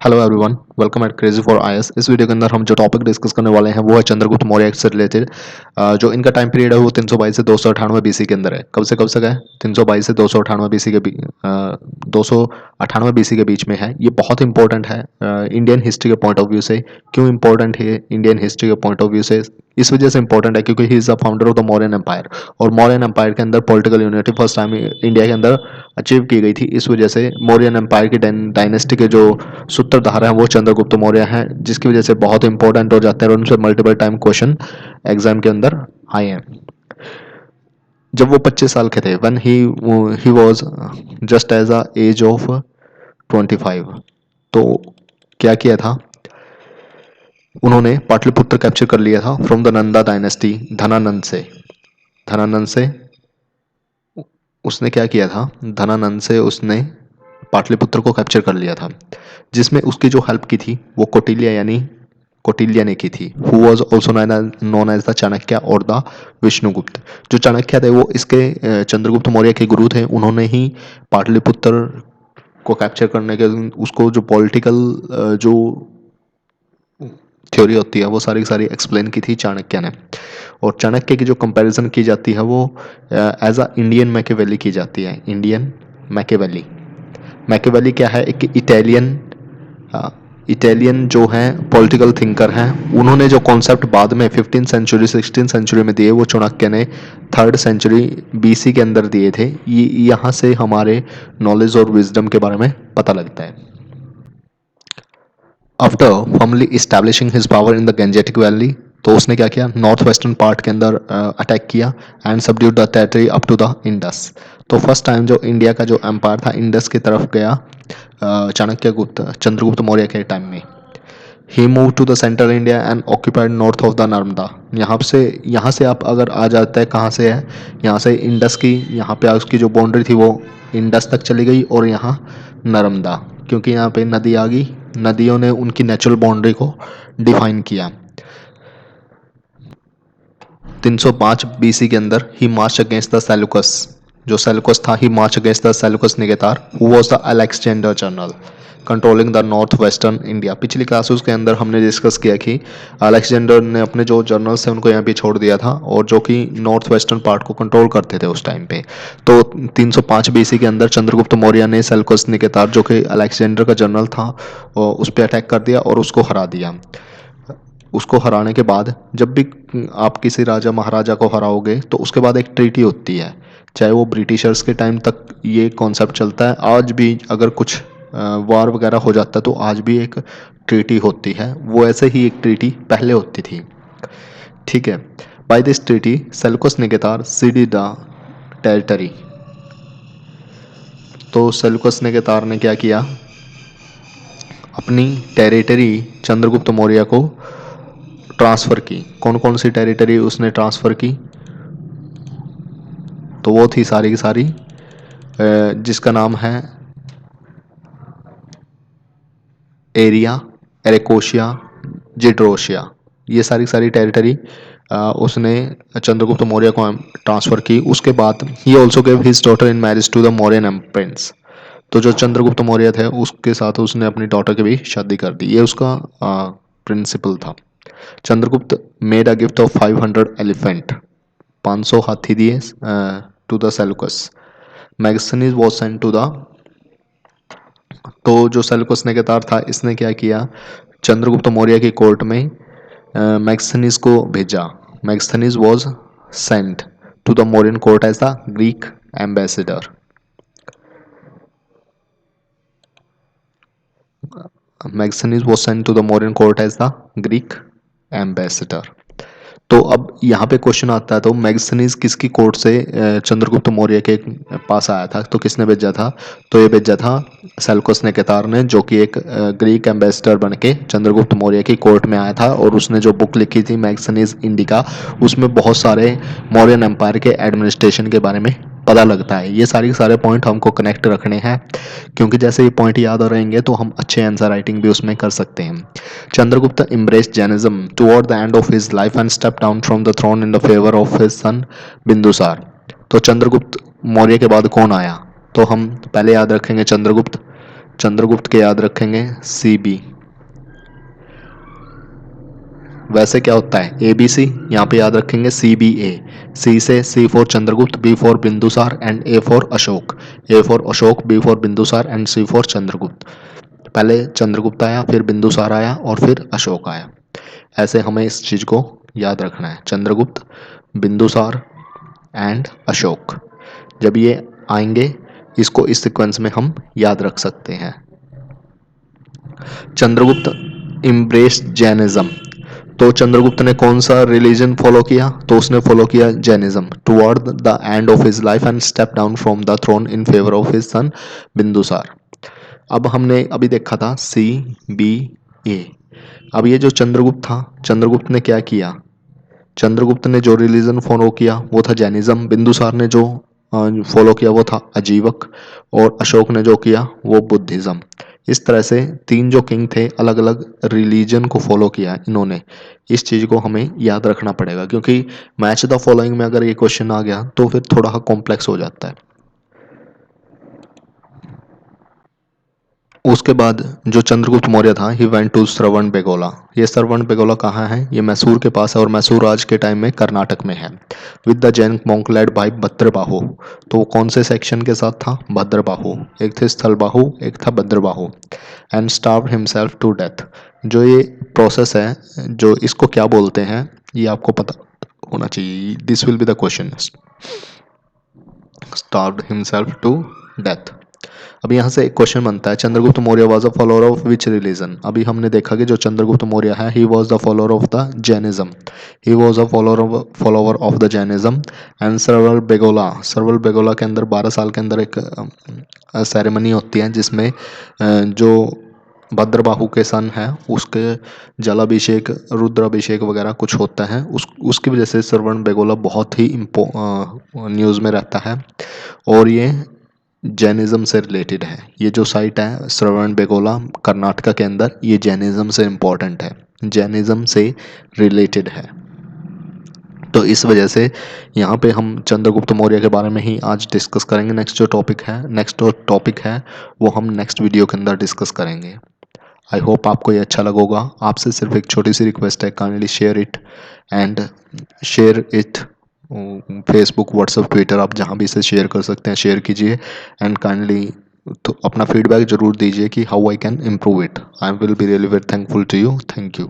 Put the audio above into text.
Hello everyone, welcome eight crazy for IAS. इस video के अंदर हम जो टॉपिक डिस्कस करने वाले हैं वो है चंद्रगुप्त मौर्य से रिलेटेड। जो इनका टाइम पीरियड है वो 322 से 298 बीसी के अंदर है। कब से कब तक है? 322 से 298 बीसी के 298 बीसी के बीच में है। ये बहुत इंपॉर्टेंट है इंडियन हिस्ट्री के पॉइंट ऑफ व्यू से। क्यों इंपॉर्टेंट है इंडियन हिस्ट्री के पॉइंट ऑफ व्यू से? इस वजह से इंपॉर्टेंट है क्योंकि he is the founder of the Mauryan empire, और मौर्यन एम्पायर के अंदर political unity first time India के अंदर अचीव की गई थी। इस वजह से मौर्यन एम्पायर की डायनेस्टी के जो सूत्रधार हैं वो चंद्रगुप्त मौर्य हैं, जिसकी वजह से बहुत इंपॉर्टेंट हो जाते हैं और उनसे मल्टीपल टाइम क्वेश्चन एग्जाम के अंदर आए हैं। जब वो 25 साल के थे, when he was just as a age of 25, तो क्या किया था उन्होंने? पाटलिपुत्र कैप्चर कर लिया था from the Nanda dynasty, Dhanananda से उसने क्या किया था? धनानंद से उसने पाटलिपुत्र को कैप्चर कर लिया था, जिसमें उसकी जो हेल्प की थी वो कौटिल्य ने की थी। Who was also known as the Chanakya और द विष्णुगुप्त। जो चाणक्य थे वो इसके चंद्रगुप्त मौर्य के गुरु थे। उन्होंने ही पाटलिपुत्र को कैप्चर करने के उसको जो पॉलिटिकल जो थ्योरी होती है वो सारी की सारी एक्सप्लेन की थी चाणक्य ने। और चाणक्य की जो कंपैरिजन की जाती है वो एज अ इंडियन मैकेवेली की जाती है। Indian Machiavelli. मैकेवेली क्या है? एक इटालियन जो हैं पॉलिटिकल थिंकर हैं। उन्होंने जो कॉन्सेप्ट बाद में 15 सेंचुरी 16 सेंचुरी में दिए वो चाणक्य ने 3rd सेंचुरी बीसी के अंदर दिए थे। ये यहाँ से हमारे नॉलेज और विजडम के बारे में पता लगता है। After firmly establishing his power in the Gangetic valley, तो उसने क्या किया? नॉर्थ वेस्टर्न पार्ट के अंदर अटैक किया and subdued the territory up to the Indus. तो फर्स्ट टाइम जो इंडिया का जो एम्पायर था इंडस की तरफ गया चाणक्य गुप्त चंद्रगुप्त मौर्य के टाइम में। He move to the central India and occupied north of the Narmada. यहाँ से आप अगर आ जाते हैं, कहाँ से है? यहाँ से इंडस की, यहाँ पे उसकी जो बाउंड्री थी वो इंडस तक चली गई, और यहाँ नर्मदा, क्योंकि यहाँ पे नदी आ गई। नदियों ने उनकी नेचुरल बाउंड्री को डिफाइन किया। 305 बीसी के अंदर he march against the Seleucus. जो सेल्यूकस था, he march against the Seleucus Nicator who was the Alexander general controlling the north western India. पिछली क्लासेस के अंदर हमने डिस्कस किया कि अलेक्जेंडर ने अपने जो जनरल्स थे उनको यहाँ पे छोड़ दिया था, और जो कि नॉर्थ वेस्टर्न पार्ट को कंट्रोल करते थे उस टाइम पे। तो 305 बीसी के अंदर चंद्रगुप्त मौर्य ने सेल्यूकस निकेतार, जो कि अलेक्जेंडर का जनरल था, उस पर अटैक कर दिया और उसको हरा दिया। उसको हराने के बाद, जब भी आप किसी राजा महाराजा को हराओगे तो उसके बाद एक ट्रीटी होती है। चाहे वो ब्रिटिशर्स के टाइम तक ये कॉन्सेप्ट चलता है, आज भी अगर कुछ वार वगैरह हो जाता है तो आज भी एक ट्रीटी होती है। वो ऐसे ही एक ट्रीटी पहले होती थी। ठीक है। By this treaty Seleucus Nicator ceded the territory. तो सेल्यूकस निकेतार ने क्या किया? अपनी टेरिटरी चंद्रगुप्त मौर्य को ट्रांसफ़र की। कौन कौन सी टेरिटरी उसने ट्रांसफ़र की? तो वो थी सारी की सारी जिसका नाम है एरिया, एरेकोशिया, जिड्रोशिया। ये सारी की सारी टेरिटरी उसने चंद्रगुप्त मौर्य को ट्रांसफ़र की। उसके बाद he also gave his daughter in marriage to the Mauryan prince. तो जो चंद्रगुप्त मौर्य थे उसके साथ उसने अपनी डॉटर की भी शादी कर दी। ये उसका प्रिंसिपल था। Chandragupta made a gift of 500 elephant, 500 हाथी दिए to the Seleucus. Megasthenes was sent to the. तो जो सेल्यूकस निकेतार था इसने क्या किया? चंद्रगुप्त मौर्य की कोर्ट में मैगस्थनीज को भेजा। Megasthenes was sent to the Mauryan court as the Greek ambassador. Megasthenes was sent to the Mauryan court as the Greek ambassador. तो अब यहाँ पे क्वेश्चन आता है, तो मैगस्थनीज किसकी कोर्ट से चंद्रगुप्त मौर्य के पास आया था? तो किसने भेजा था? तो ये भेजा था सेल्यूकस निकेतार ने, जो कि एक ग्रीक एम्बेसडर बन के चंद्रगुप्त मौर्य की कोर्ट में आया था। और उसने जो बुक लिखी थी मैगस्थनीज इंडिका, उसमें बहुत सारे मौर्यन एम्पायर के एडमिनिस्ट्रेशन के बारे में पता लगता है। ये सारे पॉइंट हमको कनेक्ट रखने हैं, क्योंकि जैसे ये पॉइंट याद रहेंगे तो हम अच्छे आंसर राइटिंग भी उसमें कर सकते हैं। Chandragupta embraced Jainism toward the end of his life and stepped down from the throne in the favor of his son Bindusar. तो चंद्रगुप्त मौर्य के बाद कौन आया? तो हम पहले याद रखेंगे चंद्रगुप्त। चंद्रगुप्त के याद रखेंगे CB। वैसे क्या होता है ABC, यहाँ पे याद रखेंगे CBA। C से C for Chandragupta, B for Bindusara and A for Ashoka. A for Ashoka, B for Bindusara and C for Chandragupta. पहले चंद्रगुप्त आया, फिर बिंदुसार आया और फिर अशोक आया। ऐसे हमें इस चीज को याद रखना है, चंद्रगुप्त, बिंदुसार एंड अशोक। जब ये आएंगे इसको इस सीक्वेंस में हम याद रख सकते हैं। चंद्रगुप्त इम्ब्रेस्ड जैनिज्म। तो चंद्रगुप्त ने कौन सा रिलीजन फॉलो किया? तो उसने फॉलो किया Jainism toward the end of his life and step down from the throne in favour of his son Bindusara. अब हमने अभी देखा था CBA। अब ये जो चंद्रगुप्त था, चंद्रगुप्त ने क्या किया? चंद्रगुप्त ने जो रिलीजन फॉलो किया वो था जैनिज्म, बिंदुसार ने जो फॉलो किया वो था अजीवक, और अशोक ने जो किया वो बुद्धिज्म। इस तरह से तीन जो किंग थे अलग अलग रिलीजन को फॉलो किया इन्होंने। इस चीज को हमें याद रखना पड़ेगा, क्योंकि मैच द फॉलोइंग में अगर ये क्वेश्चन आ गया तो फिर थोड़ा कॉम्प्लेक्स हो जाता है। उसके बाद जो चंद्रगुप्त मौर्य था ही वेंट टू श्रवण बेगोला। ये श्रवण बेगोला कहाँ है? ये मैसूर के पास है और मैसूर आज के टाइम में कर्नाटक में है। With the Jain monk led by Bhadrabahu. तो वो कौन से सेक्शन के साथ था? भद्रबाहु। एक थे स्थलबाहु, एक था Bhadrabahu. And starve himself to death. जो ये प्रोसेस है, जो इसको क्या बोलते हैं ये आपको पता होना चाहिए। This will be the question. Starved himself to death. अब यहाँ से एक क्वेश्चन बनता है, Chandragupta Maurya was a follower of which religion. अभी हमने देखा कि जो चंद्रगुप्त मौर्य है he was the follower of the Jainism. He was a follower of the Jainism. And Shravanabelagola, Shravanabelagola के अंदर 12 साल के अंदर एक सेरेमनी होती है जिसमें जो भद्रबाहु के सन है उसके जलाभिषेक, रुद्राभिषेक वगैरह कुछ होता है। उसकी वजह से श्रवण बेगोला बहुत ही न्यूज़ में रहता है और ये जैनिज्म से रिलेटेड है। ये जो साइट है श्रवण बेगोला कर्नाटका के अंदर, ये जैनिज्म से इम्पोर्टेंट है, जैनिज्म से रिलेटेड है। तो इस वजह से यहाँ पे हम चंद्रगुप्त मौर्य के बारे में ही आज डिस्कस करेंगे। नेक्स्ट जो टॉपिक है वो हम नेक्स्ट वीडियो के अंदर डिस्कस करेंगे। आई होप आपको ये अच्छा लगा होगा। आपसे सिर्फ एक छोटी सी रिक्वेस्ट है, kindly share it and share it Facebook, WhatsApp, Twitter, आप जहाँ भी इसे शेयर कर सकते हैं शेयर कीजिए। एंड काइंडली तो अपना फीडबैक जरूर दीजिए कि how I can improve it. I will be really very thankful to you. Thank you.